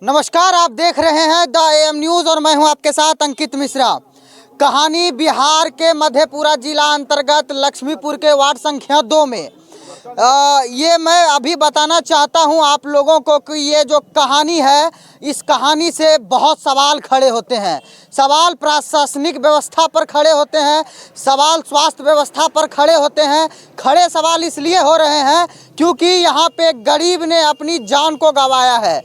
नमस्कार, आप देख रहे हैं द AM न्यूज़ और मैं हूं आपके साथ अंकित मिश्रा। कहानी बिहार के मधेपुरा जिला अंतर्गत लक्ष्मीपुर के वार्ड संख्या 2 में ये मैं अभी बताना चाहता हूं आप लोगों को कि ये जो कहानी है, इस कहानी से बहुत सवाल खड़े होते हैं। सवाल प्रशासनिक व्यवस्था पर खड़े होते हैं, सवाल स्वास्थ्य व्यवस्था पर खड़े होते हैं। खड़े सवाल इसलिए हो रहे हैं क्योंकि यहाँ पे एक गरीब ने अपनी जान को गंवाया है।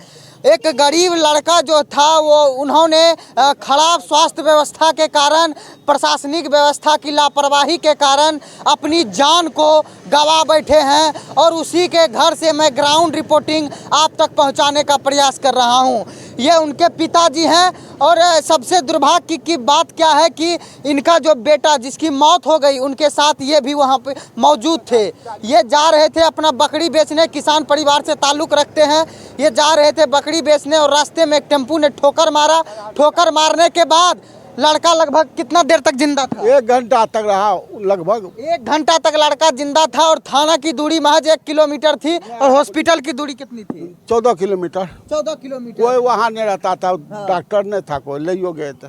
एक गरीब लड़का जो था वो उन्होंने खराब स्वास्थ्य व्यवस्था के कारण, प्रशासनिक व्यवस्था की लापरवाही के कारण अपनी जान को गंवा बैठे हैं और उसी के घर से मैं ग्राउंड रिपोर्टिंग आप तक पहुंचाने का प्रयास कर रहा हूं। ये उनके पिताजी हैं और सबसे दुर्भाग्य की बात क्या है कि इनका जो बेटा जिसकी मौत हो गई, उनके साथ ये भी वहाँ पे मौजूद थे। ये जा रहे थे अपना बकरी बेचने, किसान परिवार से ताल्लुक़ रखते हैं। ये जा रहे थे बकरी बेचने और रास्ते में एक टेम्पू ने ठोकर मारा। ठोकर मारने के बाद लड़का लगभग कितना देर तक जिंदा था? 1 घंटा तक रहा, लगभग 1 घंटा तक लड़का जिंदा था और थाना की दूरी महज 1 किलोमीटर थी और हॉस्पिटल की दूरी कितनी थी? 14 किलोमीटर। 14 किलोमीटर। कोई वहाँ नहीं रहता था, डॉक्टर नहीं था, कोई ले गए थे।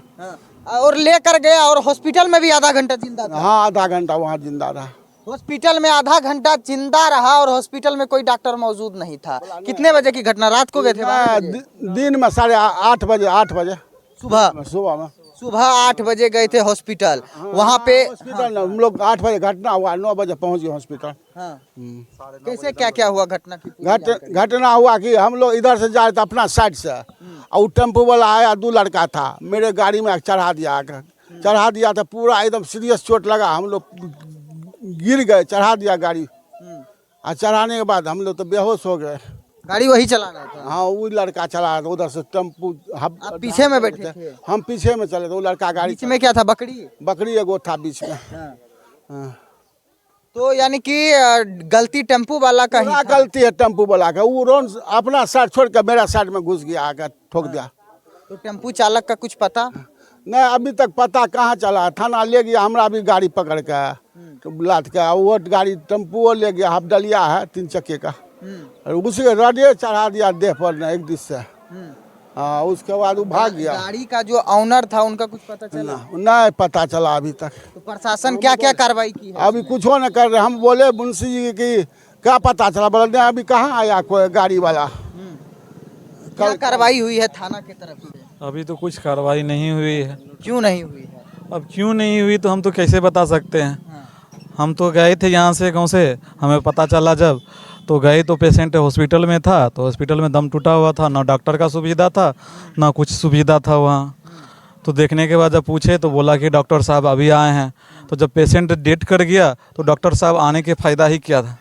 और लेकर गया और हॉस्पिटल में भी आधा घंटा जिंदा था। हाँ, आधा घंटा वहाँ जिंदा रहा। हॉस्पिटल में आधा घंटा जिंदा रहा और हॉस्पिटल में कोई डॉक्टर मौजूद नहीं था। कितने बजे की घटना? रात को गए थे? दिन में 8:30 बजे, 8 बजे सुबह में। सुबह 8 बजे गए थे हॉस्पिटल। वहाँ पे हॉस्पिटल हम लोग 8 बजे घटना हुआ, 9 बजे पहुँच गए हॉस्पिटल। कैसे क्या क्या हुआ घटना की? घटना हुआ कि हम लोग इधर से जा रहे थे अपना साइड से, और वो टेम्पो वाला आया, 2 लड़का था, मेरे गाड़ी में चढ़ा दिया था। पूरा एकदम सीरियस चोट लगा, हम लोग गिर गए, चढ़ा दिया गाड़ी। और चढ़ाने के बाद हम लोग तो बेहोश हो गए। गाड़ी वही चला रहा था? हाँ, वो लड़का चला रहा था, उधर से टेम्पू। आप पीछे में बैठे थे? हम पीछे में चले थे, वो लड़का गाड़ी बीच में क्या था? बकरी एगो था बीच में। हाँ। तो यानी कि गलती टेम्पू वाला का ही था? गलती है टेम्पू वाला का। वो रोड अपना साइड छोड़ कर मेरा साइड में घुस गया, आकर ठोक दिया। तो टेम्पू चालक का कुछ पता नहीं? अभी तक पता कहाँ चला। थाना ले गया, हमरा भी गाड़ी पकड़ के लाद के, वो गाड़ी टेम्पू ले गया, हाफ डलिया है 3 चक्के का, और उसी रडे चढ़ा दिया देह पर न, एक दिस से। हाँ, उसके बाद वो भाग गया। गाड़ी का जो ऑनर था उनका कुछ पता चला? नहीं पता चला अभी तक। तो प्रशासन क्या क्या कार्रवाई की है? अभी कुछ न कर रहे। हम बोले मुंशी जी की क्या पता चला, बोले नहीं अभी कहाँ आया कोई गाड़ी वाला। क्या कार्रवाई हुई है थाना की तरफ से? अभी तो कुछ कार्रवाई नहीं हुई है। क्यों नहीं हुई है? अब क्यों नहीं हुई तो हम तो कैसे बता सकते हैं। हम तो गए थे यहाँ से, गाँव से, हमें पता चला जब तो गए तो पेशेंट हॉस्पिटल में था, तो हॉस्पिटल में दम टूटा हुआ था, ना डॉक्टर का सुविधा था ना कुछ सुविधा था वहाँ। तो देखने के बाद जब पूछे तो बोला कि डॉक्टर साहब अभी आए हैं। तो जब पेशेंट डेट कर गया तो डॉक्टर साहब आने के फ़ायदा ही क्या था।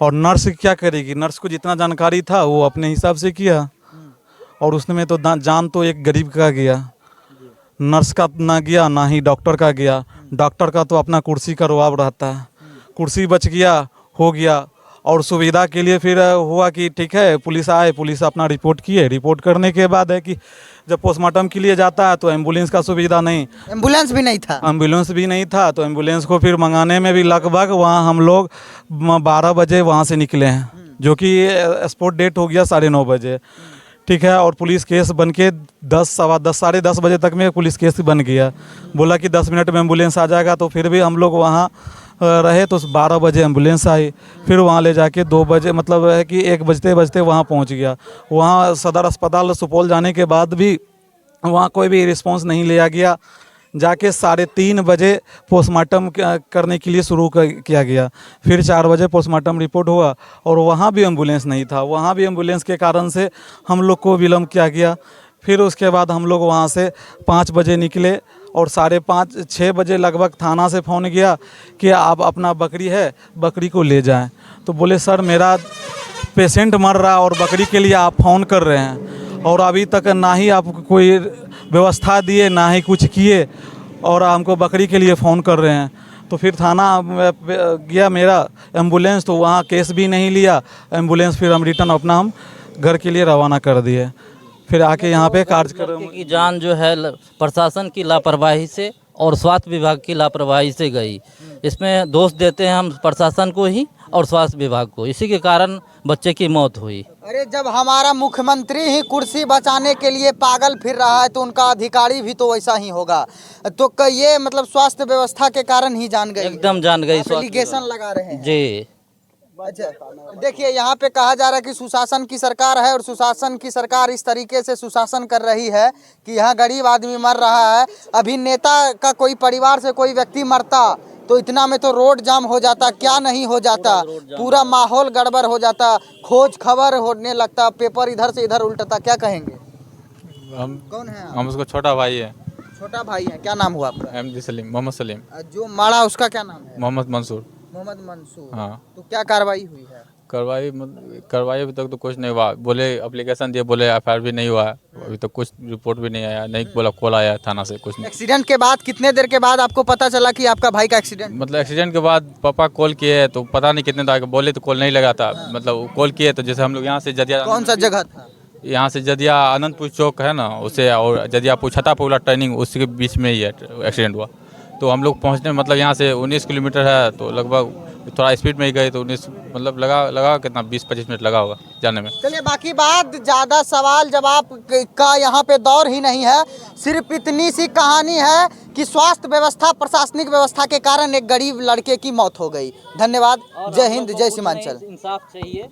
और नर्स क्या करेगी? नर्स को जितना जानकारी था वो अपने हिसाब से किया, और उसमें तो जान तो एक गरीब का गया, नर्स का ना गया ना ही डॉक्टर का गया। डॉक्टर का तो अपना कुर्सी का रुआब रहता है, कुर्सी बच गया, हो गया। और सुविधा के लिए फिर हुआ कि ठीक है पुलिस आए, पुलिस अपना रिपोर्ट किए। रिपोर्ट करने के बाद है कि जब पोस्टमार्टम के लिए जाता है तो एम्बुलेंस का सुविधा नहीं, एम्बुलेंस भी नहीं था। एम्बुलेंस भी नहीं था, तो एम्बुलेंस को फिर मंगाने में भी लगभग वहाँ हम लोग 12 बजे वहाँ से निकले हैं, जो कि स्पॉट डेट हो गया 9:30 बजे। ठीक है, और पुलिस केस बन के 10, सवा 10, साढ़े 10 बजे तक में पुलिस केस बन गया। बोला कि 10 मिनट में एम्बुलेंस आ जाएगा, तो फिर भी हम लोग वहाँ रहे तो 12 बजे एम्बुलेंस आई। फिर वहाँ ले जाके 2 बजे, मतलब है कि 1 बजते बजते वहाँ पहुँच गया। वहाँ सदर अस्पताल सुपौल जाने के बाद भी वहाँ कोई भी रिस्पांस नहीं लिया गया। जाके 3:30 बजे पोस्टमार्टम करने के लिए शुरू किया गया। फिर 4 बजे पोस्टमार्टम रिपोर्ट हुआ और वहाँ भी एम्बुलेंस नहीं था। वहाँ भी एम्बुलेंस के कारण से हम लोग को विलम्ब किया गया। फिर उसके बाद हम लोग वहाँ से 5 बजे निकले और 5:30 6 बजे लगभग थाना से फ़ोन गया कि आप अपना बकरी है, बकरी को ले जाएं। तो बोले सर मेरा पेशेंट मर रहा और बकरी के लिए आप फ़ोन कर रहे हैं, और अभी तक ना ही आप कोई व्यवस्था दिए ना ही कुछ किए, और हमको बकरी के लिए फ़ोन कर रहे हैं। तो फिर थाना गया मेरा एम्बुलेंस, तो वहाँ केस भी नहीं लिया एम्बुलेंस। फिर हम रिटर्न अपना हम घर के लिए रवाना कर दिए। फिर आके यहाँ पे कार्यक्रम की जान जो है प्रशासन की लापरवाही से और स्वास्थ्य विभाग की लापरवाही से गई। इसमें दोष देते हैं हम प्रशासन को ही और स्वास्थ्य विभाग को। इसी के कारण बच्चे की मौत हुई। अरे जब हमारा मुख्यमंत्री ही कुर्सी बचाने के लिए पागल फिर रहा है तो उनका अधिकारी भी तो वैसा ही होगा। तो ये मतलब स्वास्थ्य व्यवस्था के कारण ही जान गई, एकदम जान गई। स्वास्थ्य एलिगेशन लगा रहे हैं जी। अच्छा देखिए यहाँ पे कहा जा रहा है कि सुशासन की सरकार है और सुशासन की सरकार इस तरीके से सुशासन कर रही है कि यहाँ गरीब आदमी मर रहा है। अभी नेता का कोई परिवार से कोई व्यक्ति मरता तो इतना में तो रोड जाम हो जाता, क्या नहीं हो जाता, पूरा माहौल गड़बड़ हो जाता, खोज खबर होने लगता, पेपर इधर से इधर उल्टता। क्या कहेंगे? हम कौन है आप? हम उसको छोटा भाई है। छोटा भाई है। क्या नाम हुआ आपका? एमडी सलीम, मोहम्मद सलीम, जो मारा उसका क्या नाम है? मोहम्मद मंसूर। मोहम्मद मंसूर। हाँ। तो क्या कार्रवाई हुई है? कार्रवाई अभी तक तो कुछ नहीं हुआ। बोले एप्लीकेशन दिए, बोले एफआईआर भी नहीं हुआ है, अभी तक कुछ रिपोर्ट भी नहीं आया, नहीं बोला कॉल आया थाना से, कुछ नहीं। एक्सीडेंट के बाद कितने देर के बाद आपको पता चला कि आपका भाई का एक्सीडेंट? मतलब एक्सीडेंट के बाद पापा कॉल किए तो पता नहीं कितने तक बोले तो कॉल नहीं लगा था। मतलब कॉल किए तो जैसे हम लोग यहाँ से जदिया, कौन सा जगह था? यहाँ से जदिया आनंदपुर चौक है ना, उससे और जदियापुर छतापुर टर्निंग उसके बीच में ही है एक्सीडेंट हुआ। तो हम लोग पहुँचने मतलब यहाँ से 19 किलोमीटर है, तो लगभग थोड़ा स्पीड में ही गए तो 19 मतलब लगा कितना 20-25 मिनट लगा होगा जाने में। चलिए बाकी बात ज़्यादा सवाल जवाब का यहाँ पे दौर ही नहीं है, सिर्फ इतनी सी कहानी है कि स्वास्थ्य व्यवस्था प्रशासनिक व्यवस्था के कारण एक गरीब लड़के की मौत हो गई। धन्यवाद। जय हिंद, जय सीमांचल। इंसाफ चाहिए।